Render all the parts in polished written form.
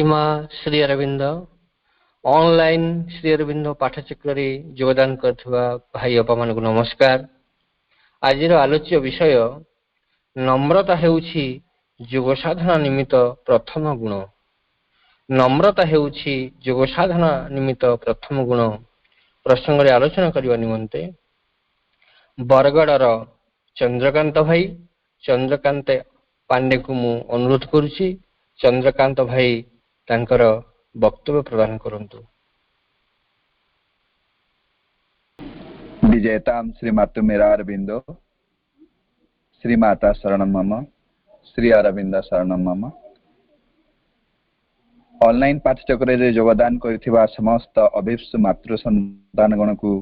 श्रीमा Shri Arvind online Shri Arvind पाठचक्र योगदान करथिबा भाई अपा मानक नमस्कार। आज आलोच्य विषय नम्रता हेउछि योग साधना निमित्त प्रथम गुण। नम्रता हेउछि योग साधना निमित्त प्रथम गुण प्रसंग आलोचना करने निमंते बरगड़र चंद्रकांत भाई चंद्रकांत पांडे को मु अनुरोध करुछि। चंद्रकांत भाई तांकर वक्तव्य प्रदान करंतु। विजयताम श्रीमातु मेरा अरविंदो श्रीमाता शरणं मम श्री अरविंद शरणं मम। ऑनलाइन पाठचक्र रे योगदान करथिबा समस्त अभिष्ट मातृ संतान गण को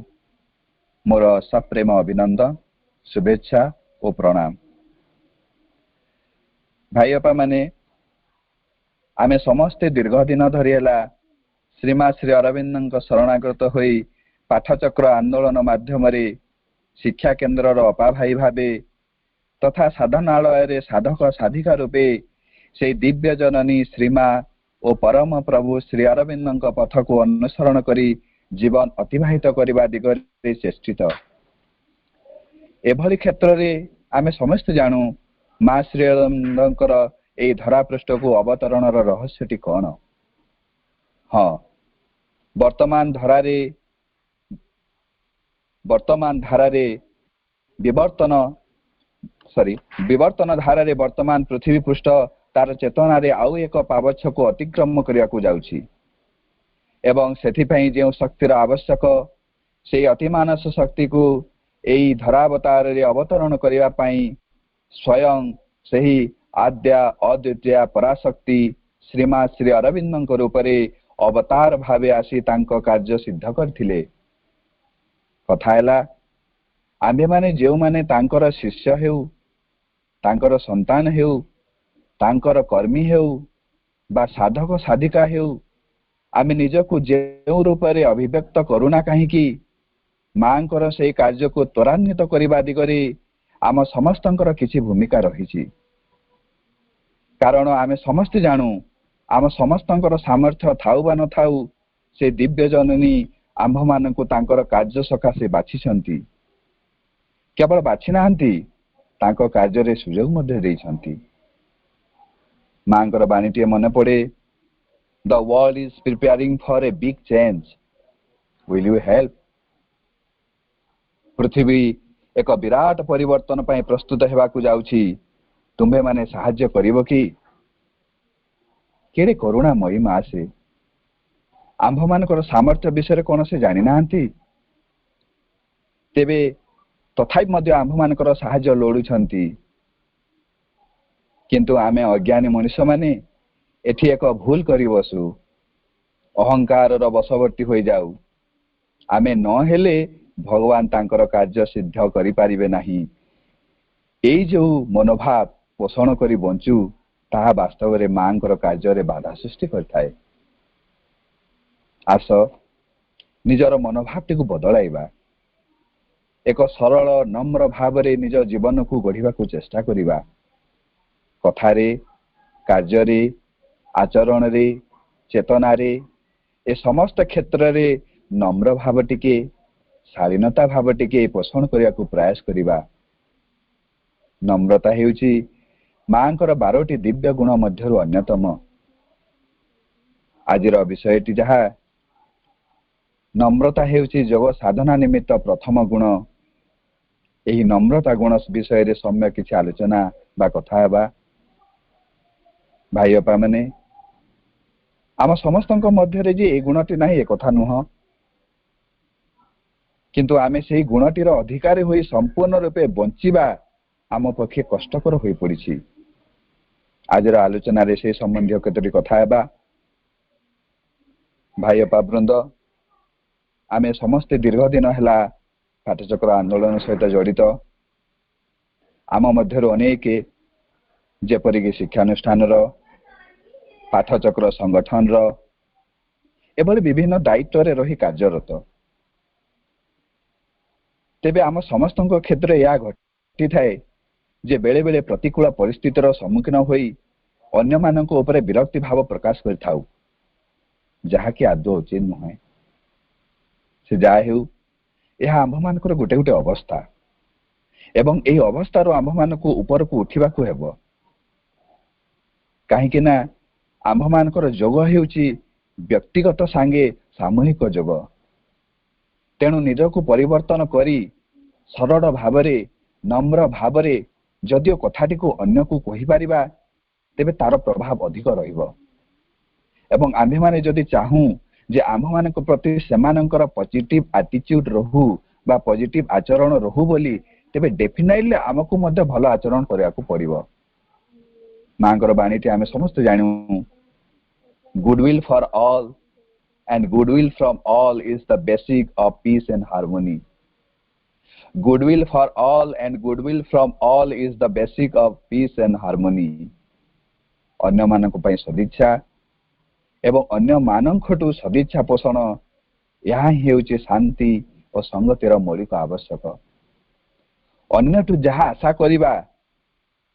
मोर सप्रेम अभिनंदन शुभेच्छा और प्रणाम। भाई अपा माने आमे समस्ते दीर्घ दिन धरिएला श्रीमा श्री अरविंद शरणागत होई पाठचक्र आंदोलन माध्यम शिक्षा केन्द्र अपा भाई भावे तथा साधनालय साधक साधिका रूपे से दिव्य जननी श्रीमा और परम प्रभु श्री अरविंद पथ को अनुसरण करी जीवन अतिबाहित करने दिगरे चेष्टित। एभली क्षेत्र में आमे समस्त जानू माँ श्री अरविंद ए धरापृष्ठ को अवतरण रहस्यटी कौन? हाँ, वर्तमान धारारे विवर्तन धारारे वर्तमान पृथ्वी पृष्ठ तार चेतना रे आउ एक पावच्छ को अतिक्रम करिया को जाउछि एवं सेथिपई जे शक्तिर आवश्यक से अतिमानस शक्ति को एई धरावतार रे अवतरण करिया पई स्वयं सही आद्या अद्वितीय पराशक्ति श्रीमा श्री अरविंद रूप अवतार भावे आसी तांको कार्य सिद्ध करथिले। कथा हैला आम्भे माने जेउ माने तांकर शिष्य हेउ तांकर संतान हेउ तांकर कर्मी हेउ बा साधक साधिका हेउ आमे निजको जेउ रूप अभिव्यक्त करूना कहीं मांकर से कार्य को त्वरान्वित करने दिगरे आम समस्तंकर किछि भूमिका रही। कारण आमे समस्त जानू आम समस्तंकर सामर्थ्य थाउ बा न थाउ से दिव्य जननी आम्भ मानकु तांकर कार्य सकाशे बाछिछंती। केवल बाछि नाहंती तांको कार्य रे सुयोग मध्ये देइछंती। मांकर बाणीटी मन पड़े, the world is preparing for a big change, will you help? पृथ्वी एक विराट परिवर्तन पई प्रस्तुत हेबाकु जाउछि, तुम्हे माने साहाय्य करिवो कि? केड़े करुणा महिमा आसे आंभ मानकर सामर्थ्य विषय कौन से जानी नाहंती, तेबे तथापि मध्य आंभ मानकर साहाय्य लोड़ुछंती। किंतु आमे अज्ञानी मनुष्य माने एठी एक भूल करि बसु, अहंकार वशवर्ती हो जाऊ। आमे न हेले भगवान तांकर कार्य सिद्ध करि पारिबे नाही। एई जो मनोभाव पोषण करी बंचू ताहा वास्तव रे मांकर कार्य रे बाधा सृष्टि करथाए। आस निजर मनोभावटी को बदलाइबा, एक सरल नम्र भाव रे निज जीवन को गढ़िबा को चेष्टा करिबा। कथारे कार्य रे आचरण रे चेतना रे ए समस्त क्षेत्र रे नम्र भाव टिके शालीनता भाव टिके पोषण करिया को प्रयास करिबा। नम्रता हेउछि मांकर 12टी दिव्य गुण मध्यरु अन्यतम। आजिर विषयटी जहा नम्रता हेउछि योग साधना निमित्त प्रथम गुण। एही नम्रता गुण विषय रे सम्य किछि आलोचना बा कथा हेबा। भाई अपा माने आम समस्तक मध्य जे ए गुणटी नाही ए कथा नुह, किंतु आमे सेही गुणटीर अधिकारी होई संपूर्ण रूपे बंचिबा आम पक्षे कष्टकर होई पड़िछि। आजर आलोचना रे से संबंधी केतोटी कथा हेबा। भाई अपा वृंद आमे समस्ते दीर्घ दिन हैला पाठचक्र आंदोलन सहित जड़ित। आम मध्यरु अनेक जेपरिक शिक्षानुष्ठान पाठचक्र संगठन एभली विभिन्न दायित्व रे रही कार्यरत। तेबे आम समस्त क्षेत्र या घटी थाए जे बेले बेले प्रतिकूल परिस्थितिर सम्मुखीन होई अन्य मानक ऊपर विरक्ति भाव प्रकाश करथाउ। ଯାହାକି ଆଦୌ ଉଚିତ ନୁହେଁ। ସେ ଯାହା ହେଉ, ଏହା ଆମ୍ଭମାନଙ୍କର ଗୋଟେ ଗୋଟେ ଅବସ୍ଥା ଏବଂ ଏହି ଅବସ୍ଥାରୁ ଆମ୍ଭମାନଙ୍କୁ ଉପରକୁ ଉଠିବାକୁ ହେବ। କାହିଁକି ନା ଆମ୍ଭମାନଙ୍କର ଯୋଗ ହେଉଛି ବ୍ୟକ୍ତିଗତ ସାଙ୍ଗେ ସାମୂହିକ ଯୋଗ। ତେଣୁ ନିଜକୁ ପରିବର୍ତ୍ତନ କରି ସରଳ ଭାବରେ, ନମ୍ର ଭାବରେ ଯଦିଓ କଥାଟିକୁ ଅନ୍ୟକୁ କହିପାରିବା, ତେବେ ତାର ପ୍ରଭାବ ଅଧିକ ରହିବ। ଏବଂ ଆମ୍ଭେମାନେ ଯଦି ଚାହୁଁ ଯେ ଆମ୍ଭମାନଙ୍କ ପ୍ରତି ସେମାନଙ୍କର ପଜିଟିଭ ଆଟିଚ୍ୟୁଡ ରହୁ ବା ପଜିଟିଭ ଆଚରଣ ରହୁ ବୋଲି, ତେବେ ଡେଫିନେଟଲି ଆମକୁ ମଧ୍ୟ ଭଲ ଆଚରଣ କରିବାକୁ ପଡିବ। ମାଙ୍କର ବାଣୀଟି ଆମେ ସମସ୍ତେ ଜାଣୁ, goodwill for all and goodwill from all is the basic of peace and harmony. Goodwill for all and goodwill from all is the basic of peace and harmony. ଅନ୍ୟମାନଙ୍କ ପାଇଁ ସଦିଚ୍ଛା ଏବଂ ଅନ୍ୟମାନଙ୍କଠୁ ସଦିଚ୍ଛା ପୋଷଣ, ଏହା ହିଁ ହେଉଛି ଶାନ୍ତି ଓ ସଂଗତିର ମୌଳିକ ଆବଶ୍ୟକ। ଅନ୍ୟଠୁ ଯାହା ଆଶା କରିବା,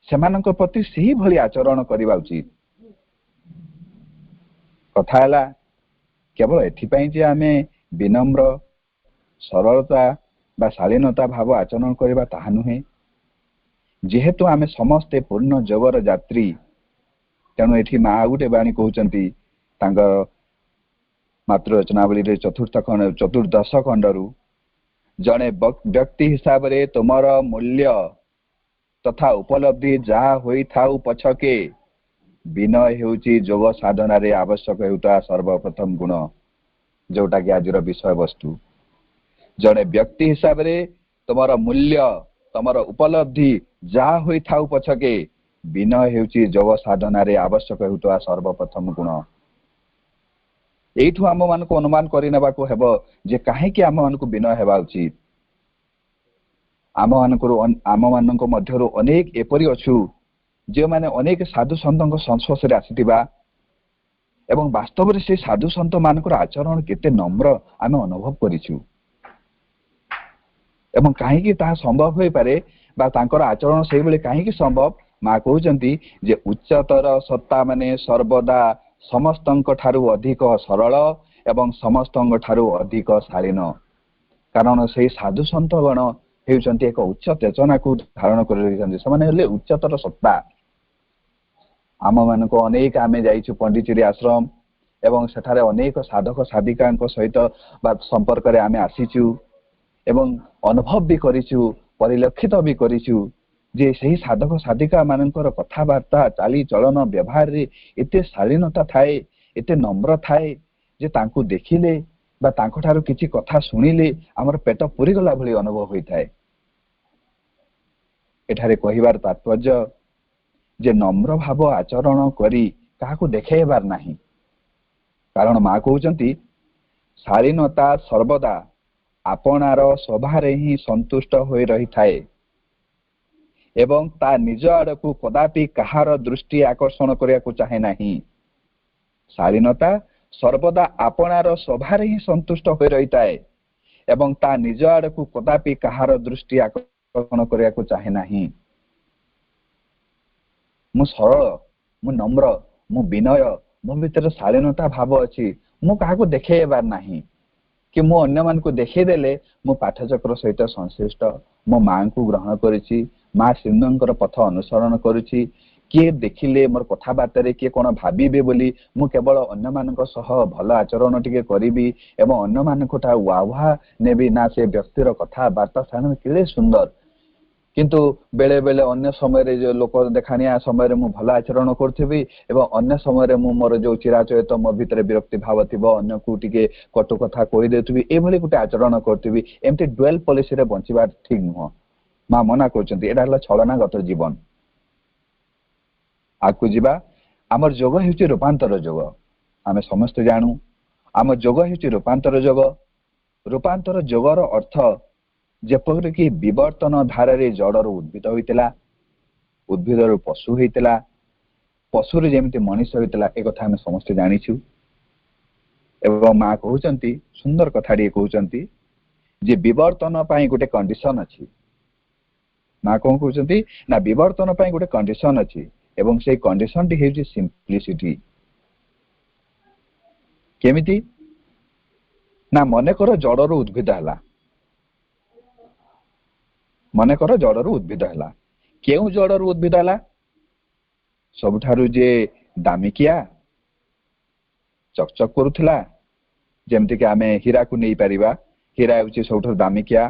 ସେମାନଙ୍କ ପ୍ରତି ସେହିଭଳି ଆଚରଣ କରିବା ଉଚିତ। କଥା ହେଲା କେବଳ ଏଥିପାଇଁ ଯେ ଆମେ ବିନମ୍ର, ସରଳତା ବା ଶାଳୀନତା ଭାବ ଆଚରଣ କରିବା ତାହା ନୁହେଁ। ଯେହେତୁ ଆମେ ସମସ୍ତେ ପୂର୍ଣ୍ଣ ଯୋଗର ଯାତ୍ରୀ, ତେଣୁ ଏଠି ମା ଆଉ ଗୋଟେ ବାଣୀ କହୁଛନ୍ତି ତାଙ୍କ ମାତୃ ରଚନାବଳୀରେ ଚତୁର୍ଦ୍ଦଶ ଖଣ୍ଡରୁ, ଜଣେ ବ୍ୟକ୍ତି ହିସାବରେ ତୁମର ମୂଲ୍ୟ ତଥା ଉପଲବ୍ଧି ଯାହା ହୋଇଥାଉ ପଛକେ, ବିନୟ ହେଉଛି ଯୋଗ ସାଧନାରେ ଆବଶ୍ୟକ ହେଉଥିବା ସର୍ବପ୍ରଥମ ଗୁଣ, ଯୋଉଟାକି ଆଜିର ବିଷୟବସ୍ତୁ। ଜଣେ ବ୍ୟକ୍ତି ହିସାବରେ ତୁମର ମୂଲ୍ୟ, ତମର ଉପଲବ୍ଧି ଯାହା ହୋଇଥାଉ ପଛକେ, ବିନୟ ହେଉଛି ଯୋଗ ସାଧନାରେ ଆବଶ୍ୟକ ହେଉଥିବା ସର୍ବପ୍ରଥମ ଗୁଣ। ଏଇଠୁ ଆମମାନଙ୍କୁ ଅନୁମାନ କରିନେବାକୁ ହେବ ଯେ କାହିଁକି ଆମମାନଙ୍କୁ ବିନୟ ହେବା ଉଚିତ। ଆମମାନଙ୍କ ମଧ୍ୟରୁ ଅନେକ ଏପରି ଅଛୁ ଯେଉଁମାନେ ଅନେକ ସାଧୁ ସନ୍ଥଙ୍କ ସଂସ୍ପର୍ଶରେ ଆସିଥିବା ଏବଂ ବାସ୍ତବରେ ସେ ସାଧୁ ସନ୍ଥ ମାନଙ୍କର ଆଚରଣ କେତେ ନମ୍ର ଆମେ ଅନୁଭବ କରିଛୁ। ଏବଂ କାହିଁକି ତାହା ସମ୍ଭବ ହୋଇପାରେ ବା ତାଙ୍କର ଆଚରଣ ସେଇଭଳି କାହିଁକି ସମ୍ଭବ, ମା କହୁଛନ୍ତି ଯେ ଉଚ୍ଚତର ସତ୍ତା ମାନେ ସର୍ବଦା ସମସ୍ତଙ୍କ ଠାରୁ ଅଧିକ ସରଳ ଏବଂ ସମସ୍ତଙ୍କ ଠାରୁ ଅଧିକ ଶାଳୀନ। କାରଣ ସେଇ ସାଧୁ ସନ୍ଥ ଗଣ ହେଉଛନ୍ତି ଏକ ଉଚ୍ଚ ଚେତନାକୁ ଧାରଣ କରି ରହିଛନ୍ତି। ସେମାନେ ହେଲେ ଉଚ୍ଚତର ସତ୍ତା। ଆମମାନଙ୍କୁ ଅନେକ ଆମେ ଯାଇଛୁ ପଣ୍ଡିଚେରୀ ଆଶ୍ରମ ଏବଂ ସେଠାରେ ଅନେକ ସାଧକ ସାଧିକାଙ୍କ ସହିତ ବା ସମ୍ପର୍କରେ ଆମେ ଆସିଛୁ ଏବଂ ଅନୁଭବ ବି କରିଛୁ, ପରିଲକ୍ଷିତ ବି କରିଛୁ ଯେ ସେହି ସାଧକ ସାଧିକା ମାନଙ୍କର କଥାବାର୍ତ୍ତା, ଚାଲିଚଳନ, ବ୍ୟବହାରରେ ଏତେ ଶାଳୀନତା ଥାଏ, ଏତେ ନମ୍ର ଥାଏ ଯେ ତାଙ୍କୁ ଦେଖିଲେ ବା ତାଙ୍କଠାରୁ କିଛି କଥା ଶୁଣିଲେ ଆମର ପେଟ ପୁରିଗଲା ଭଳି ଅନୁଭବ ହୋଇଥାଏ। ଏଠାରେ କହିବାର ତାତ୍ପର୍ଯ୍ୟ ଯେ ନମ୍ର ଭାବ ଆଚରଣ କରି କାହାକୁ ଦେଖେଇବାର ନାହିଁ। କାରଣ ମା କହୁଛନ୍ତି ଶାଳୀନତା ସର୍ବଦା ଆପଣାର ସ୍ୱଭାବରେ ହିଁ ସନ୍ତୁଷ୍ଟ ହୋଇ ରହିଥାଏ ଏବଂ ତା ନିଜ ଆଡକୁ କଦାପି କାହାର ଦୃଷ୍ଟି ଆକର୍ଷଣ କରିବାକୁ ଚାହେଁ ନାହିଁ। ଶାଳୀନତା ସର୍ବଦା ଆପଣାର ସ୍ୱଭାବରେ ହିଁ ସନ୍ତୁଷ୍ଟ ହୋଇ ରହିଥାଏ ଏବଂ ତା ନିଜ ଆଡକୁ କଦାପି କାହାର ଦୃଷ୍ଟି ଆକର୍ଷଣ କରିବାକୁ ଚାହେଁ ନାହିଁ। ମୁଁ ସରଳ, ମୁଁ ନମ୍ର, ମୁଁ ବିନୟ, ମୋ ଭିତରେ ଶାଳୀନତା ଭାବ ଅଛି। ମୁଁ କାହାକୁ ଦେଖେଇବାର ନାହିଁ କି ମୁଁ ଅନ୍ୟମାନଙ୍କୁ ଦେଖେଇଦେଲେ ମୁଁ ପାଠଚକ୍ର ସହିତ ସଂଶ୍ଳିଷ୍ଟ, ମୋ ମାଙ୍କୁ ଗ୍ରହଣ କରିଛି, ମା ସିଂହଙ୍କର ପଥ ଅନୁସରଣ କରୁଛି। କିଏ ଦେଖିଲେ ମୋର କଥାବାର୍ତ୍ତାରେ କିଏ କଣ ଭାବିବେ ବୋଲି ମୁଁ କେବଳ ଅନ୍ୟମାନଙ୍କ ସହ ଭଲ ଆଚରଣ ଟିକେ କରିବି ଏବଂ ଅନ୍ୟମାନଙ୍କ ଠାରୁ ୱାହା ନେବି ନା ସେ ବ୍ୟକ୍ତିର କଥାବାର୍ତ୍ତା ସେମାନେ କେତେ ସୁନ୍ଦର। କିନ୍ତୁ ବେଳେ ବେଳେ ଅନ୍ୟ ସମୟରେ ଯୋଉ ଲୋକ ଦେଖାଣିଆ ସମୟରେ ମୁଁ ଭଲ ଆଚରଣ କରୁଥିବି ଏବଂ ଅନ୍ୟ ସମୟରେ ମୁଁ ମୋର ଯୋଉ ଚିରାଚରିତ ମୋ ଭିତରେ ବିରକ୍ତି ଭାବ ଥିବ, ଅନ୍ୟକୁ ଟିକେ କଟୁ କଥା କହିଦେଉଥିବି, ଏଭଳି ଗୋଟେ ଆଚରଣ କରୁଥିବି। ଏମିତି ଡୁଏଲ ପଲିସିରେ ବଞ୍ଚିବା ଠିକ ନୁହଁ। ମା ମନା କରୁଛନ୍ତି ଏଇଟା ହେଲା ଛଳନାଗତ ଜୀବନ। ଆଗକୁ ଯିବା। ଆମର ଯୋଗ ହେଉଛି ରୂପାନ୍ତର ଯୋଗ। ଆମେ ସମସ୍ତେ ଜାଣୁ ଆମ ଯୋଗ ହେଉଛି ରୂପାନ୍ତର ଯୋଗ। ରୂପାନ୍ତର ଯୋଗର ଅର୍ଥ ଯେପରିକି ବିବର୍ତ୍ତନ ଧାରାରେ ଜଡରୁ ଉଦ୍ଭିଦ ହୋଇଥିଲା, ଉଦ୍ଭିଦରୁ ପଶୁ ହୋଇଥିଲା, ପଶୁରୁ ଯେମିତି ମଣିଷ ହୋଇଥିଲା, ଏ କଥା ଆମେ ସମସ୍ତେ ଜାଣିଛୁ। ଏବଂ ମା କହୁଛନ୍ତି ସୁନ୍ଦର କଥାଟିଏ କହୁଛନ୍ତି ଯେ ବିବର୍ତ୍ତନ ପାଇଁ ଗୋଟେ କଣ୍ଡିସନ ଅଛି। ମା କଣ କହୁଛନ୍ତି ନା ବିବର୍ତ୍ତନ ପାଇଁ ଗୋଟେ କଣ୍ଡିସନ ଅଛି ଏବଂ ସେଇ କଣ୍ଡିସନଟି ହେଉଛି ସିମ୍ପ୍ଲିସିଟି। केमिति ना मनेकर जड़र उद्भिद है मनेकर जड़र उद्भिद है केउ जड़र उद्भिद है सबुठारु जे दामिकिया चकचक करुला जेमती कि आमे हीरा को नहीं पारिबा हीरा होची सबुठारु दामिकिया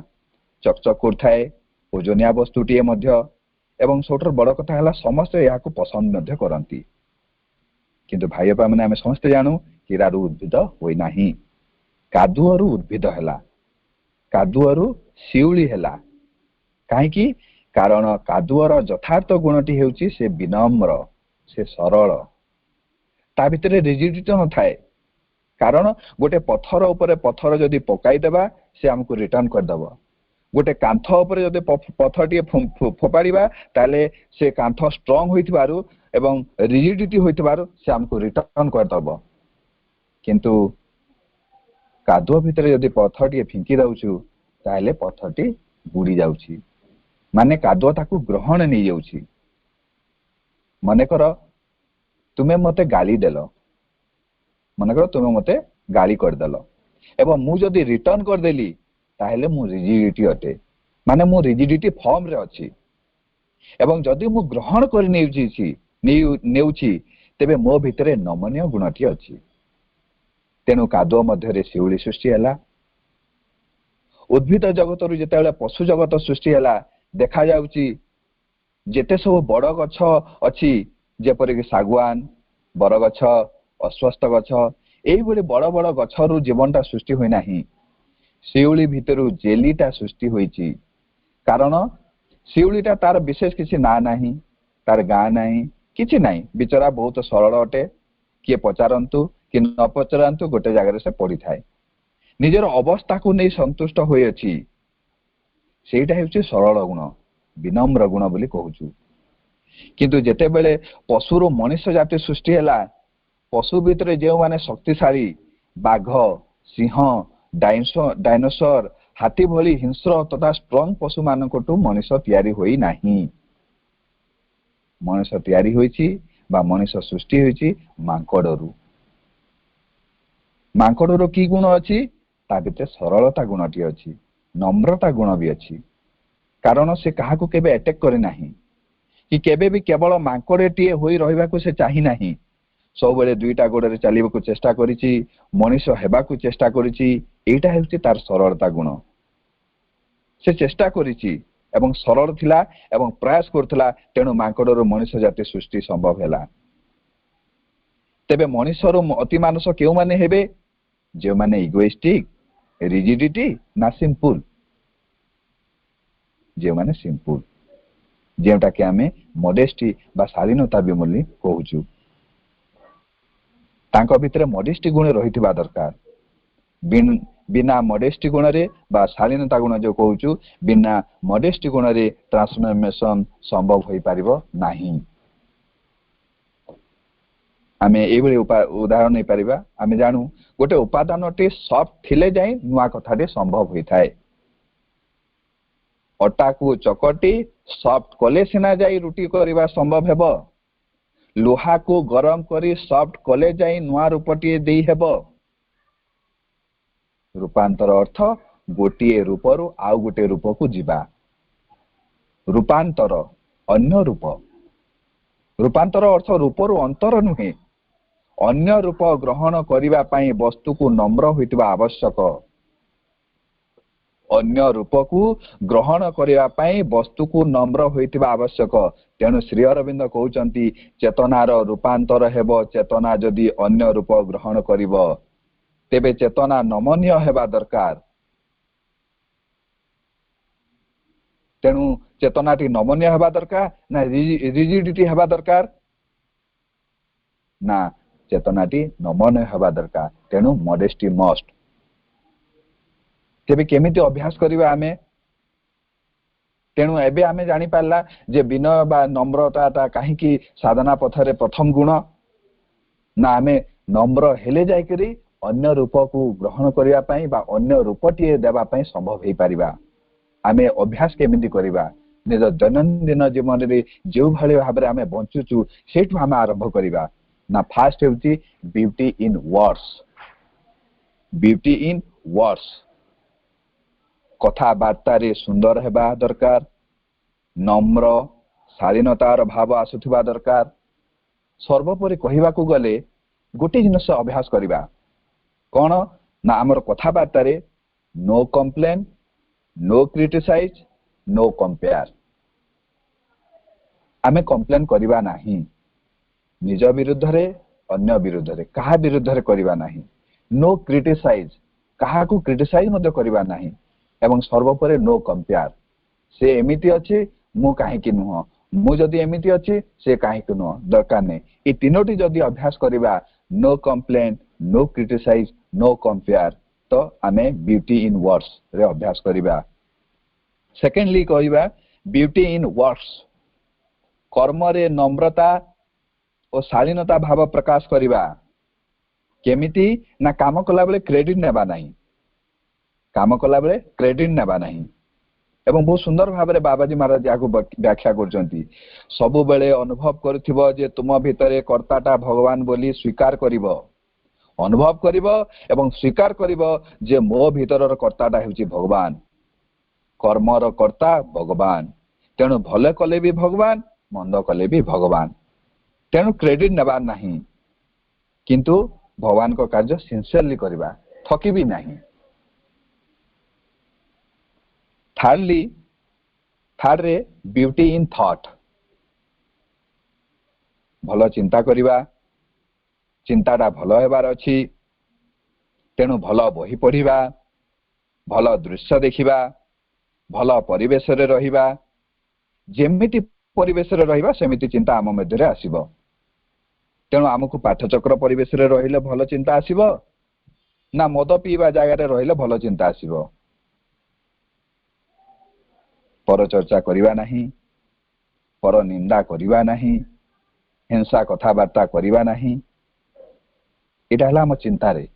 चकचक करथाए ओजनिया वस्तुटीए मध्य एवं सबुठारु बड़ कथा है समस्ते या पसंद मध्य करती किंतु भाई बापा मैंने आम समस्ते जानू हीरार उद्भिद होई नाही कादुअरु उद्भिद है कादुअरु शिउली है कहीं कारण कादुअर यथार्थ गुणटी हेउची से विनम्र से सरल ता भितर रिजिडिटी न थाए कारण गोटे पत्थर उपरे पत्थर जदि पकाई देबा से हमको रिटर्न कर दबो गोटे कांथ उपरे जदि पत्थर टी फोपाड़ीबा ताले से कांथ स्ट्रांग होइथिबारु एवं रिजिडिटी होइथिबारु से हमको रिटर्न कर दबो किंतु कादुआ भितर जदि पत्थर टी फिंकी दउछु ताले पत्थर टी बुड़ी जाउछि माने कादुआ ताकू ग्रहण नहीं जाउछि मनेकर तुमे मते गाली देलो मनेकर तुमे मते गाली कर देलो एवं मु जदि रिटर्न कर देली ताहेले मु रिजिडिटी अटे माने मु रिजिडिटी फॉर्म रे अछि एवं जदि मु ग्रहण कर नेउछि तेबे मो भितरे नमनीय गुणटी अछि तेनु कादुआ मध्यरे शिउली सृष्टि हैला उद्भिद जगत रु जेतेबेले पशु जगत सृष्टि हैला देखा जाउछि जेते सब बड़ गछ अछि जेपरि कि सागवान बरगछ अश्वस्थ गछ एही भली बड़ बड़ गछ रु जीवनटा सृष्टि होई नाही शिउली भितरु जेलीटा सृष्टि होईछि कारण शिउलीटा तार विशेष किछि ना नाही तार गा नाही किछि नाही बिचरा बहुत सरल अटे किए पचारंतु कि न पचारंतु गोटे जगह से पड़ी थाए निजर अवस्था को नहीं संतुष्ट होई अछि सेटा हेउछि सरल गुण विनम्र गुण बोली कहूछु किंतु जेते बेले पशुर मनुष्य जाति सृष्टि हैला पशु भितर जे माने शक्तिशाली बाघ सिंह डायनोसर हाथी भली हिंस्र तथा स्ट्रांग पशु मानकटू मनुष्य तैयारी होई नाही मनुष्य तैयारी होईछि बा मनुष्य सृष्टि होईछि मांकड़र की गुण अछि ता भितर सरलता गुणटी अछि नम्रता गुण भी अछि कारण से काहाकू केबे अटैक करे नाही कि केबे भी केवल मांकड़ेटीए होई रहिबाकू से चाहि नाही सब बेले दुईटा गोड़े चलबाकू चेष्टा करिछि मनुष्य हेबाकू चेष्टा करिछि एटा हेउछि तार सरलता गुण से चेष्टा करिछि एवं सरल थिला एवं प्रयास करथिला तेणु मांकड़र मनुष्य जाति सृष्टि संभव हैला तेबे मनुष्यर अति मानस केउ माने हेबे जे माने इगोइस्टिक रिजिडिटी ना सिंपल जे माने सिंपल जेटा कि आमे मॉडेस्टी बा शालीनता भी बोली कहूछु तांको भितरे मॉडेस्टी गुण रहिथिबा दरकार बिना मॉडेस्टी गुण रे बा शालीनता गुण जो कहूछु बिना मॉडेस्टी गुण रे ट्रांसफॉर्मेशन संभव होई पारिबो नाही आमे एबे उदाहरण नै पारिबा आमे जानू गोटे उपादानटी सॉफ्ट थिले जाई नुआ कथाटे संभव होई थाए अटा को चकटी सॉफ्ट कले सिना जाई रुटी करबा संभव हेबो लोहा को गरम करी सॉफ्ट कले जाई नुआ रूपटी देई हेबो रूपांतर अर्थ गोटिए रूपरु आउ गोटे रूप को जिबा रूपांतर अन्य रूपांतर अर्थ रूपरु अंतर नुहे अन्य रूप ग्रहण करिबा पई वस्तु को नम्र होइतबा आवश्यक अन्य रूप को ग्रहण करिबा पई वस्तु को नम्र होइतबा आवश्यक तेणु श्री अरविंद कहउचंती चेतनार रूपांतर हेबो चेतना जदि अन्य रूप ग्रहण करिवो तेबे चेतना नमनीय हेबा दरकार तेणु चेतनाटी नमनीय हेबा दरकार ना रिजिडिटी हेबा दरकार ना चेतनाटी नमनीय हेबा दरकार तेणु मॉडेस्टी मस्ट तेबे केमिति अभ्यास करिबा आमे तेणु एबे आमे जानि पारला जे विनय बा नम्रता काहे कि साधना पथरे प्रथम गुण ना आमे नम्र हेले जाय करी अन्य रूप को ग्रहण करिया पई बा अन्य रूपटी देबा पई संभव हे परिबा आमे अभ्यास केमिति करिबा निज दैनंदिन जीवन रे जो भले भाबरे आमे बंचुचु सेठु आमे आरंभ करिबा ना फास्ट हेउची beauty in words beauty in words, कथबार्तारे सुंदर हेबा दरकार, नम्र शालीनतार भाव आसुथिबा दरकार। सर्वोपरि कहवाकू गले गोटे जिनस अभ्यास करिबा कौन ना आमर कथबार्तारे no complain, no criticise, no compare. आमे कंप्लेन करिबा नाही, निज विरुद्ध रे अन्य विरुद्ध रे कहा विरुद्ध रे करिबा नाही। नो क्रिटिसाइज, कहा को क्रिटिसाइज मध्य करिबा नाही। एवं सर्वोपरि नो कंपेयर, से एमिति अछि मु काहे कि नुह, मु जदी एमिति अछि से काहे कि नुह, दरकार नै। ए तीनोटी जदी अभ्यास करिबा no complain, no criticise, no compare, तो आमे ब्यूटी इन वर्ड्स रे अभ्यास करिबा। सेकेंडली कहइबा ब्यूटी इन वर्ड्स, कर्म रे नम्रता और शालीनता भाव प्रकाश करिबा। केमिति ना काम कला बेले क्रेडिट नेबा नाही, काम कला बेले क्रेडिट नेबा नाही। एवं बहुत सुंदर भाव बाबाजी महाराज या व्याख्या करछंती, सबु बेले अनुभव करथिबो जे तुम भितरे कर्ताटा भगवान बोली स्वीकार करिवो, अनुभव करिवो एवं स्वीकार करिवो जे मो भितरर कर्ताटा हेउची भगवान, कर्मर कर्ता भगवान। तेणु भले कले भी भगवान, मंद कले भी भगवान। तेणु क्रेडिट नेबार नाही, किंतु भगवान को कार्य सिंसियरली करिबा, थकी भी नहीं। थर्ड रे ब्यूटी इन थॉट, भलो चिंता करिबा, चिंताटा भलो हेबार अछि। तेणु भलो बही पढ़िबा, भलो दृश्य देखिबा, भलो परिवेश रे रहिबा। जेमिति परिवेश रे रहिबा सेमिति चिंता आम मध्य रे आसीबो। तेणु आमको पाठचक्र परिवेश रे रहिले भलो चिंता आसीबो ना मद पीवा जगह रे रहिले भलो चिंता आसीबो। पर चर्चा करिबा नाही, पर निंदा करिबा नाही, हिंसा कथाबार्ता करिबा नाही, एटा हला हम चिंता रे।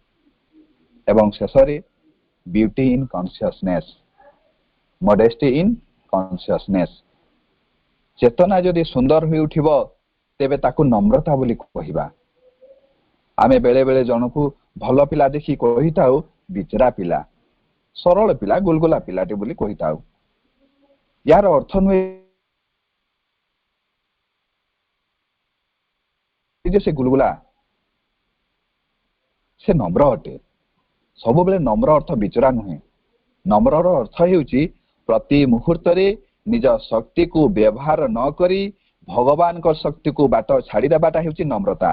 एवं शेषरे beauty in consciousness, modesty in consciousness. चेतना जदि सुंदर हुई उठिबो तेबे ताकू नम्रता बोली कहिबा। आमे बेले बेले जनकू भलो पिला देखि कहिताउ बिचरा पिला, सरल पिला, गुलगुला पिलाटे बोली कहिताउ। यार अर्थ नुहे जे से गुलगुला, से नम्र अटे। सब बेले नम्र अर्थ बिचरा नुहे। नम्रर अर्थ हेउची प्रति मुहूर्त रे निज शक्ति को व्यवहार न करी भगवान को शक्ति को बाट छाड़ी देबाटा हेउची नम्रता।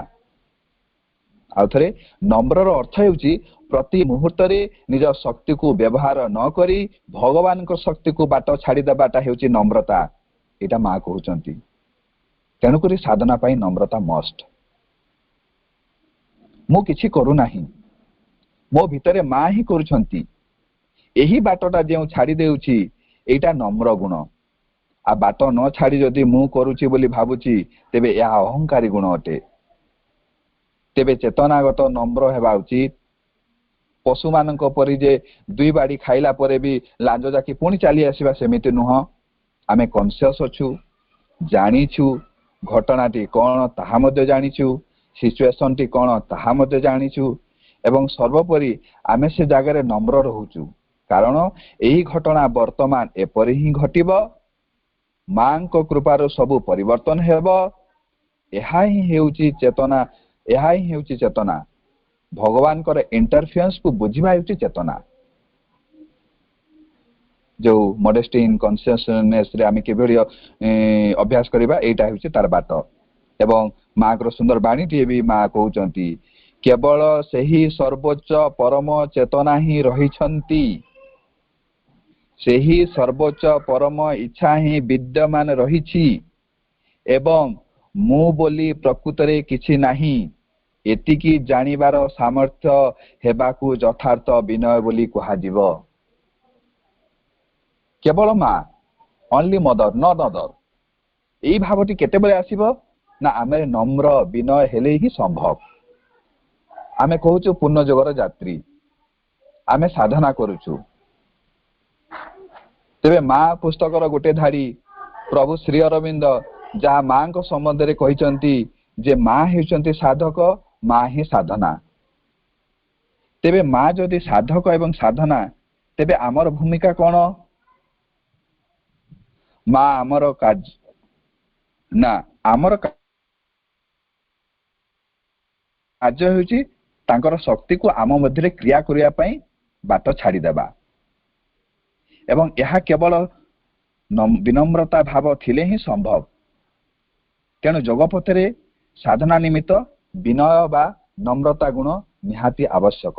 आउथरे नम्रर अर्थ हेउची प्रति मुहूर्त रे निज शक्ति को व्यवहार न करी भगवान को शक्ति को बाट छाड़ी देबाटा हेउची नम्रता। एटा मां कहउचंती। तेणु करी साधना पाई नम्रता मस्ट। मु किछि करू नाही, मो भितरे मां ही करूछंती, एही बाटटा जेउ छाड़ी देउची एटा नम्र गुण। आ बाट न छाड़ी जदि मु करूची बोली भाबुची तेबे या अहंकारी गुण अटे। तेबे चेतनागत नम्र हेबा उचित। पशु मानक परि जे दुई बाड़ी खाइला परे भी लाज जाकी पुणी चली आसीबा सेमिति नुह। आमे कॉन्शियस अछु, जानिछु घटनाटी कोन ताहा मध्ये जानिछु, सिचुएशन टी कोन ताहा मध्ये जानिछु। एवं सर्वोपरि आमे से जागा रे नम्र रहउछु, कारण एही घटना वर्तमान एपरि ही घटिबो। मां को कृपारो सबु परिवर्तन हेबो। एहा ही हेउची चेतना, एहा ही हेउची चेतना। भगवान कर इंटरफेरेंस को बुझिबा हेउची चेतना। जो मॉडेस्टी इन कॉन्शियसनेस रे आमे केबेरी अभ्यास करिबा एटा हेउची तार बाट। एवं मां को सुंदर बाणी टी भी मां कहउचंती, केवल सही सर्वोच्च परम चेतना ही रहिछंती, सेही सर्वोच्च परम इच्छा ही विद्यमान रहिछि एवं मु बोली प्रकृतरे किछि नाही। एतिकी जानिबार सामर्थ्य हेबाकू यथार्थ विनय बोली कहाजिव। केवल मां, ओनली मदर, नॉट अदर। एई भावटी केतेबेले आसीबो ना आमे नम्र विनय हेले ही संभव। आमे कहूछु पूर्ण जगर यात्री, आमे साधना करूछु। तेबे मां पुस्तकर गोटे धाड़ी प्रभु श्री अरविंद जहाँ मां को संबंध रे कहिचंती जे मां हेउचंती साधक, मां ही साधना। तेबे माँ जदि साधक एवं साधना तेबे आमर भूमिका कौन? माँ आमर कार्य ना आमर କାର୍ଯ୍ୟ ହେଉଛି ତାଙ୍କର ଶକ୍ତିକୁ ଆମ ମଧ୍ୟରେ କ୍ରିୟା କରିବା ପାଇଁ ବାଟ ଛାଡ଼ିଦେବା ଏବଂ ଏହା କେବଳ ବିନମ୍ରତା ଭାବ ଥିଲେ ହିଁ ସମ୍ଭବ। ତେଣୁ ଯୋଗ ପଥରେ ସାଧନା ନିମିତ୍ତ ବିନୟ ବା ନମ୍ରତା ଗୁଣ ନିହାତି ଆବଶ୍ୟକ।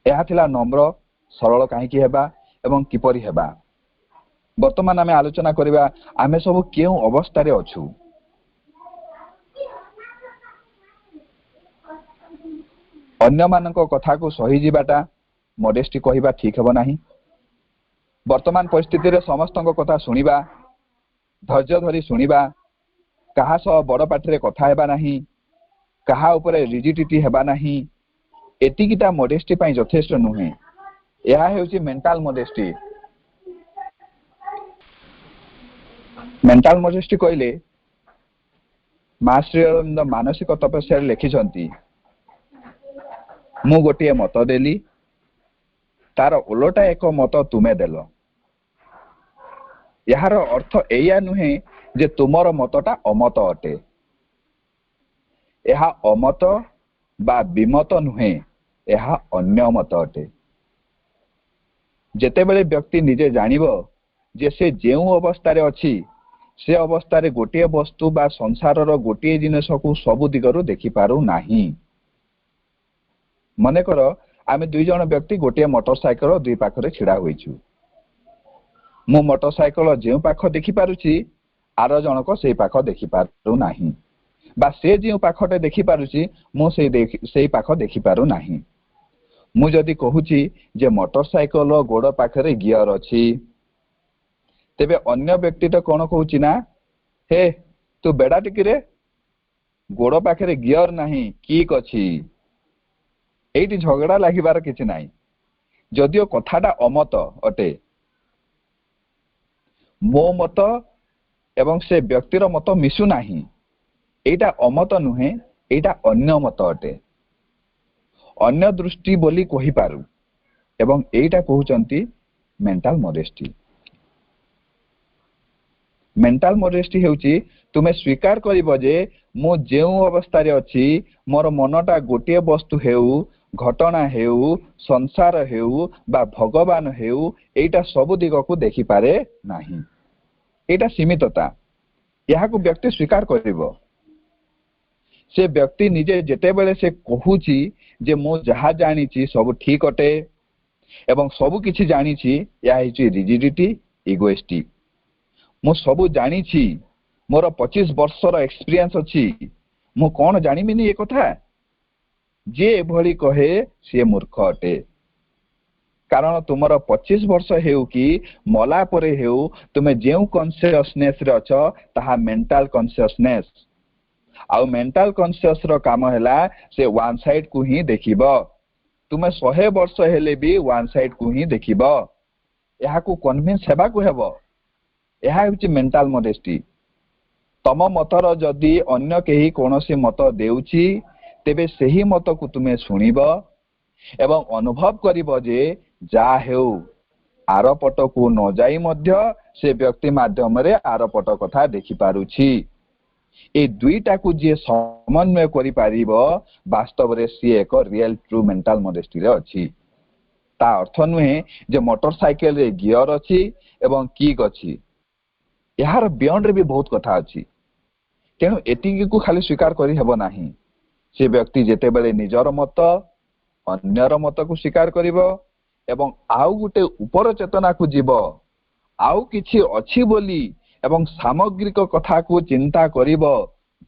ଏହା ଥିଲା ନମ୍ର ସରଳ କାହିଁକି ହେବା ଏବଂ କିପରି ହେବା। ବର୍ତ୍ତମାନ ଆମେ ଆଲୋଚନା କରିବା ଆମେ ସବୁ କେଉଁ ଅବସ୍ଥାରେ ଅଛୁ। ଅନ୍ୟମାନଙ୍କ କଥାକୁ ସହିଯିବାଟା ମଡେଷ୍ଟି କହିବା ଠିକ ହେବ ନାହିଁ। ବର୍ତ୍ତମାନ ପରିସ୍ଥିତିରେ ସମସ୍ତଙ୍କ କଥା ଶୁଣିବା, ଧୈର୍ଯ୍ୟ ଧରି ଶୁଣିବା, କାହା ସହ ବଡ଼ ପାଟିରେ କଥା ହେବା ନାହିଁ, କାହା ଉପରେ ରିଜିଡିଟି ହେବା ନାହିଁ, ଏତିକିଟା ମଡେଷ୍ଟି ପାଇଁ ଯଥେଷ୍ଟ ନୁହେଁ। ଏହା ହେଉଛି ମେଣ୍ଟାଲ ମଡେଷ୍ଟି। ମେଣ୍ଟାଲ ମଡେଷ୍ଟି କହିଲେ ମା ଶ୍ରୀ ଅରବିନ୍ଦ ମାନସିକ ତପସ୍ୟାରେ ଲେଖିଛନ୍ତି, ମୁଁ ଗୋଟିଏ ମତ ଦେଲି, ତାର ଓଲଟା ଏକ ମତ ତୁମେ ଦେଲ। ଏହାର ଅର୍ଥ ଏଇଆ ନୁହେଁ ଯେ ତୁମର ମତଟା ଅମତ ଅଟେ। ଏହା ଅମତ ବା ବିମତ ନୁହେଁ, ଏହା ଅନ୍ୟ ମତ ଅଟେ। ଯେତେବେଳେ ବ୍ୟକ୍ତି ନିଜେ ଜାଣିବ ଯେ ସେ ଯେଉଁ ଅବସ୍ଥାରେ ଅଛି ସେ ଅବସ୍ଥାରେ ଗୋଟିଏ ବସ୍ତୁ ବା ସଂସାରର ଗୋଟିଏ ଜିନିଷକୁ ସବୁ ଦିଗରୁ ଦେଖିପାରୁ ନାହିଁ। ମନେକର ଆମେ ଦୁଇ ଜଣ ବ୍ୟକ୍ତି ଗୋଟିଏ ମୋଟର ସାଇକେଲ ଦୁଇ ପାଖରେ ଛିଡ଼ା ହୋଇଛୁ। ମୁଁ ମୋଟର ସାଇକେଲ ଯେଉଁ ପାଖ ଦେଖିପାରୁଛି ଆର ଜଣକ ସେଇ ପାଖ ଦେଖିପାରୁ ନାହିଁ, ବା ସେ ଯେଉଁ ପାଖଟେ ଦେଖିପାରୁଛି ମୁଁ ସେଇ ପାଖ ଦେଖିପାରୁ ନାହିଁ। ମୁଁ ଯଦି କହୁଛି ଯେ ମୋଟର ସାଇକେଲ ଗୋଡ଼ ପାଖରେ ଗିଅର ଅଛି, ତେବେ ଅନ୍ୟ ବ୍ୟକ୍ତିଟା କଣ କହୁଛି ନା, ହେ ତୁ ବେଡା ଟିକିରେ, ଗୋଡ଼ ପାଖରେ ଗିଅର ନାହିଁ, କିକ୍ ଅଛି। ଏଇଠି ଝଗଡ଼ା ଲାଗିବାର କିଛି ନାହିଁ, ଯଦିଓ କଥାଟା ଅମତ ଅଟେ। ମୋ ମତ ଏବଂ ସେ ବ୍ୟକ୍ତିର ମତ ମିଶୁନାହିଁ, ଏଇଟା ଅମତ ନୁହେଁ, ଏଇଟା ଅନ୍ୟ ମତ ଅଟେ। ଅନ୍ୟ ଦୃଷ୍ଟି ବୋଲି କହିପାରୁ ଏବଂ ଏଇଟା କହୁଛନ୍ତି ମେଣ୍ଟାଲ ମଡେଷ୍ଟି। ମେଣ୍ଟାଲ ମଡେଷ୍ଟି ହେଉଛି ତୁମେ ସ୍ୱୀକାର କରିବ ଯେ ମୁଁ ଯେଉଁ ଅବସ୍ଥାରେ ଅଛି ମୋର ମନଟା ଗୋଟିଏ ବସ୍ତୁ ହେଉ, ଘଟଣା ହେଉ, ସଂସାର ହେଉ ବା ଭଗବାନ ହେଉ, ଏଇଟା ସବୁ ଦିଗକୁ ଦେଖିପାରେ ନାହିଁ। ଏଇଟା ସୀମିତତା, ଏହାକୁ ବ୍ୟକ୍ତି ସ୍ୱୀକାର କରିବ। ସେ ବ୍ୟକ୍ତି ନିଜେ ଯେତେବେଳେ ସେ କହୁଛି ଯେ ମୁଁ ଯାହା ଜାଣିଛି ସବୁ ଠିକ ଅଟେ ଏବଂ ସବୁ କିଛି ଜାଣିଛି, ଏହା ହେଉଛି ରିଜିଡିଟି, ଇଗୋଇଷ୍ଟିକ। ମୁଁ ସବୁ ଜାଣିଛି, ମୋର 25 ବର୍ଷର ଏକ୍ସପିରିଏନ୍ସ ଅଛି, ମୁଁ କଣ ଜାଣିବିନି ଏ କଥା। ଯିଏ ଏଭଳି କହେ ସିଏ ମୂର୍ଖ ଅଟେ। କାରଣ ତୁମର 25 ବର୍ଷ ହେଉ କି ମଲା ପରେ ହେଉ ତୁମେ ଯେଉଁ କନସିୟସନେସରେ ଅଛ ତାହା ମେଣ୍ଟାଲ କନସିୟସନେସ। ଆଉ ମେଣ୍ଟାଲ କନସିୟସର କାମ ହେଲା ସେ ୱାନ୍ ସାଇଡକୁ ହିଁ ଦେଖିବ। ତୁମେ 100 ବର୍ଷ ହେଲେ ବି ୱାନ୍ ସାଇଡକୁ ହିଁ ଦେଖିବ। ଏହାକୁ କନଭିନ୍ସ ହେବାକୁ ହେବ। ଏହା ହେଉଛି ମେଣ୍ଟାଲ ମଡେଷ୍ଟି। ତମ ମତର ଯଦି ଅନ୍ୟ କେହି କୌଣସି ମତ ଦେଉଛି ତେବେ ସେହି ମତକୁ ତୁମେ ଶୁଣିବ ଏବଂ ଅନୁଭବ କରିବ ଯେ ଯାହା ହେଉ ଆର ପଟକୁ ନ ଯାଇ ମଧ୍ୟ ସେ ବ୍ୟକ୍ତି ମାଧ୍ୟମରେ ଆର ପଟ କଥା ଦେଖିପାରୁଛି। এই ଦୁଇଟାକୁ ଯିଏ ସମନ୍ୱୟ କରିପାରିବ ବାସ୍ତବରେ ସିଏ ଏକ ରିଏଲ ଟ୍ରୁ ମେଣ୍ଟାଲ ମଡେଷ୍ଟିରେ ଅଛି। ତା ଅର୍ଥ ନୁହେଁ ଯେ ମୋଟର ସାଇକେଲରେ ଗିଅର ଅଛି ଏବଂ କିକ୍ ଅଛି। ଏହାର ବିୟଣ୍ଡରେ ବି ବହୁତ କଥା ଅଛି। ତେଣୁ ଏତିକିକୁ ଖାଲି ସ୍ୱୀକାର କରିହେବ ନାହିଁ। ସେ ବ୍ୟକ୍ତି ଯେତେବେଳେ ନିଜର ମତ ଅନ୍ୟର ମତକୁ ସ୍ୱୀକାର କରିବ ଏବଂ ଆଉ ଗୋଟେ ଉପର ଚେତନାକୁ ଯିବ, ଆଉ କିଛି ଅଛି ବୋଲି ଏବଂ ସାମଗ୍ରିକ କଥାକୁ ଚିନ୍ତା କରିବ,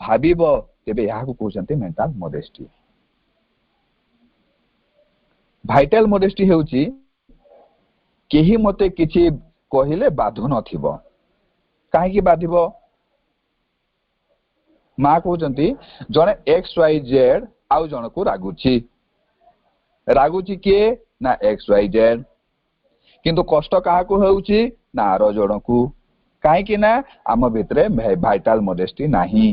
ଭାବିବ, ତେବେ ଏହାକୁ କହୁଛନ୍ତି ମେଣ୍ଟାଲ ମଡେଷ୍ଟି। ଭାଇଟାଲ ମଡେଷ୍ଟି ହେଉଛି କେହି ମତେ କିଛି କହିଲେ ବାଧୁ ନଥିବ। କାହିଁକି ବାଧିବ? ମା କହୁଛନ୍ତି ଜଣେ XYZ ଆଉ ଜଣକୁ ରାଗୁଛି। ରାଗୁଛି କିଏ? ନା XYZ। କିନ୍ତୁ କଷ୍ଟ କାହାକୁ ହେଉଛି? ନା ଆର ଜଣକୁ। କାହିଁକି ନା ଆମ ଭିତରେ ଭାଇଟାଲ ମଡେଷ୍ଟି ନାହିଁ।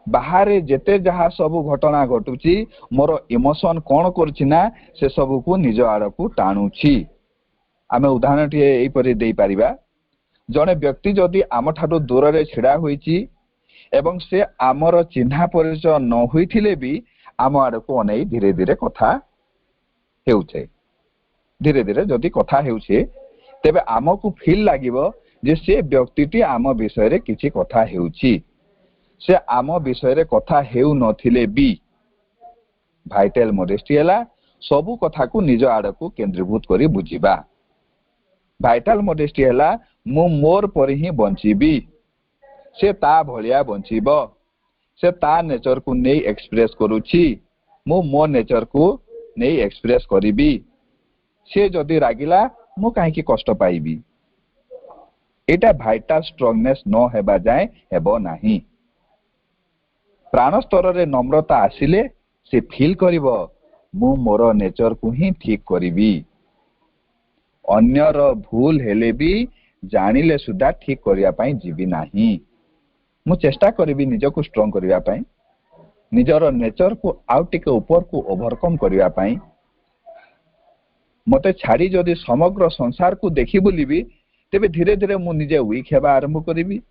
बाहर जेते जहाँ सब घटना घटुची मोर इमोशन कौन करुछि ना से सब को निज आड़ को टाणुछि। आमे उदाहरण टे एपरि देई परिबा। जने व्यक्ति जदि आम ठारू दूर रे छिड़ा होईची एवं से आमर चिन्हा परिचय न होइथिले भी आम आड़ को अनै धीरे धीरे कथा हेउछे। धीरे धीरे जदि कथा हेउछे तेबे आमको फील लागिबो जे से व्यक्तिटी आम विषय रे किछि कथा हेउची। से आम विषय रे कथा हेउ नथिले भी भाइटल मोडेस्टी हला सबु कथा को निज आड़ को केंद्रीभूत करी बुझिबा। भाइटल मोडेस्टी हला मु मोर पर ही बंचीबी, से ता भलिया बंचीबो, से ता नेचर को नै एक्सप्रेस करूची, मु मो नेचर को नै एक्सप्रेस करिबी। से जदि रागिला मु काहे की कष्ट पाइबी। एटा भाइटल स्ट्रांगनेस न हेबा जाय हेबो नाही। प्राण स्तर रे नम्रता आसिले से फील करिवो मु मोर नेचर को ही ठीक करिबी। अन्यर भूल हेले भी जानिले सुधा ठीक करिया पई जीवी नाही। मु चेष्टा करिबी निज को स्ट्रांग करिया पई, निजर नेचर को आउट टिके ऊपर को ओवरकम करिया पई। मते छाड़ी जदि समग्र संसार को देखि बुलिबी तेबे धीरे धीरे मु निजे वीक हेबा आरंभ करिबी।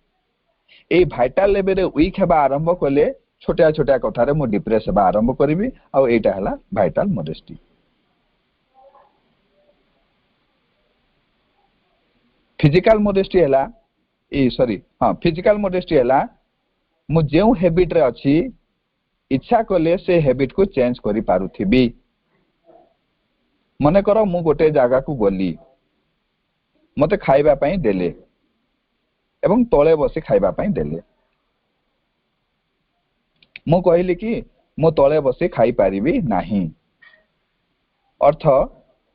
ए भाइटल लेवल रे वीक हेबा आरंभ कले छोटा छोटा कथारे मु डिप्रेस हेबा आरंभ करिबी। आ एटा हला भाइटल मोडेस्टी। फिजिकल मोडेस्टी हला फिजिकल मोडेस्टी हला मु जेउ हैबिट रे अछि इच्छा कले से हैबिट को चेंज करि पारुथिबी। मने करो मु गोटे जागा को गली, मते खाइबा पई देले एवं तळे बसी खाइबा पई देले। मु कहिली कि मु तळे बसी खाइ पारिबी नाही। अर्थ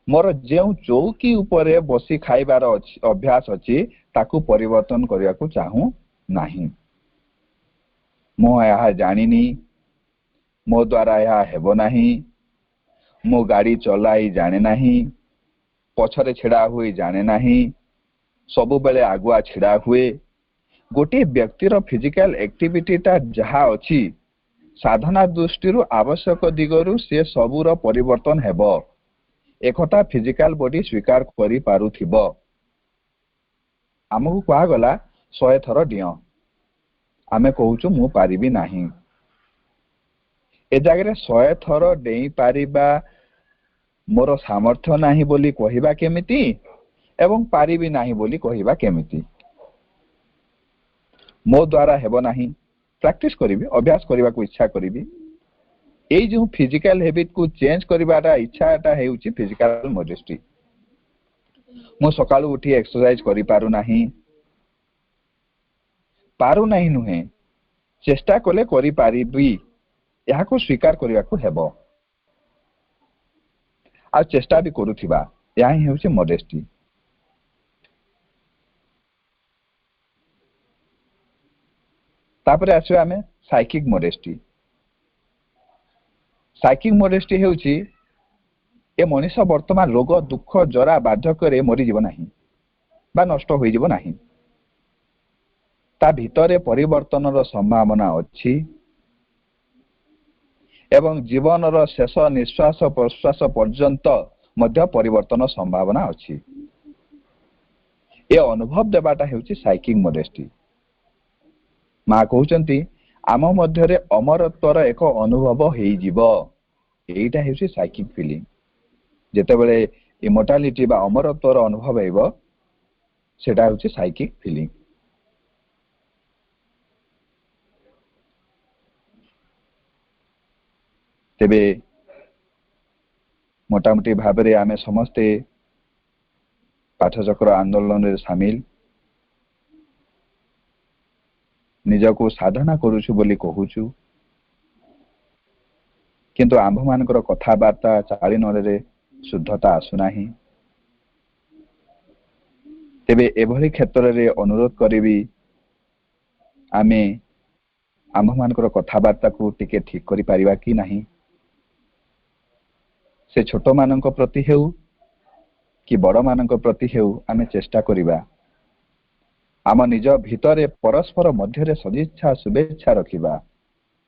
मोर जेउ चौकी ऊपर बसी खाइबार अभ्यास अछि ताकू परिवर्तन करिया को चाहू नाही। मो यहा जानिनी, मो द्वारा यहा हेबो नाही, मो गाड़ी चलाई जाने नाही, पछरे छिड़ा हुई जाने नाही, सबु बेले आगुआ छिड़ा हुए। गोटे व्यक्तिर फिजिकल एक्टिविटी ता जहा अछि साधना दृष्टि आवश्यक दिगरु से सबुर परिवर्तन हेबो। एकता फिजिकल बॉडी स्वीकार करि पारुथिबो। आमको कहा गला 100 थर डियो, आमे कहूचु मु पारिबी नाही। ए जागरे 100 थर डेई पारिबा मोर सामर्थ्य नाही बोली कहिबा केमिति एवं पारिबी नाही बोली कहिबा केमिति। मो द्वारा हेबो नाही, प्रैक्टिस करिबी, अभ्यास करिबा को इच्छा करिबी। एई जो फिजिकल हैबिट को चेंज करिबाटा इच्छाटा हेउची फिजिकल मोडेस्टी। मो सकाळु उठी एक्सरसाइज करि पारु नाही, नुहे चेष्टा कले करि पारिबी, यहा को स्वीकार करिया को हेबो। आ चेष्टा भी करूथिबा, यहा ही हेउची मोडेस्टी। तापरे आसे आमे साइकिक मोडेस्टी। साइकिक मोडेस्टी हेउची ए मनीष वर्तमान रोग दुख जरा बाध्यकरे मरी जीव नाही बा नष्ट होई जीव नाही। ता भितरे परिवर्तनर संभावना अछि एवं जीवनर शेष निश्वास प्रश्वास पर्यंत मध्य परिवर्तन संभावना अछि। ए अनुभव देबाटा हेउची साइकिक मोडेस्टी। मा कहउचंती आम मध्यरे अमरत्वर एक अनुभव हेई जीव। एटा हेउची साइकिक फीलिंग। जेते बेले इमोर्टालिटी बा अमरत्वर अनुभव हेबो सेटा हेउची साइकिक फीलिंग। तेबे मोटामोटी भाबरे आमे समस्ते पाठचक्र आंदोलन रे शामिल, निजको साधना करूछु बोली कहूछु, किंतु आंभ मानकर कथाबार्ता चालीन रे शुद्धता आसुनाही। तेबे एभली क्षेत्र रे अनुरोध करिबी आमे आंभ मानकर कथाबार्ता को टिके ठीक करि पारिबा कि नाही। से छोट मानक प्रति हेउ कि बड़ मानक प्रति हेउ आमे चेष्टा करिबा आम निज भितरे परस्पर मध्यरे सदिच्छा शुभेच्छा रखिबा।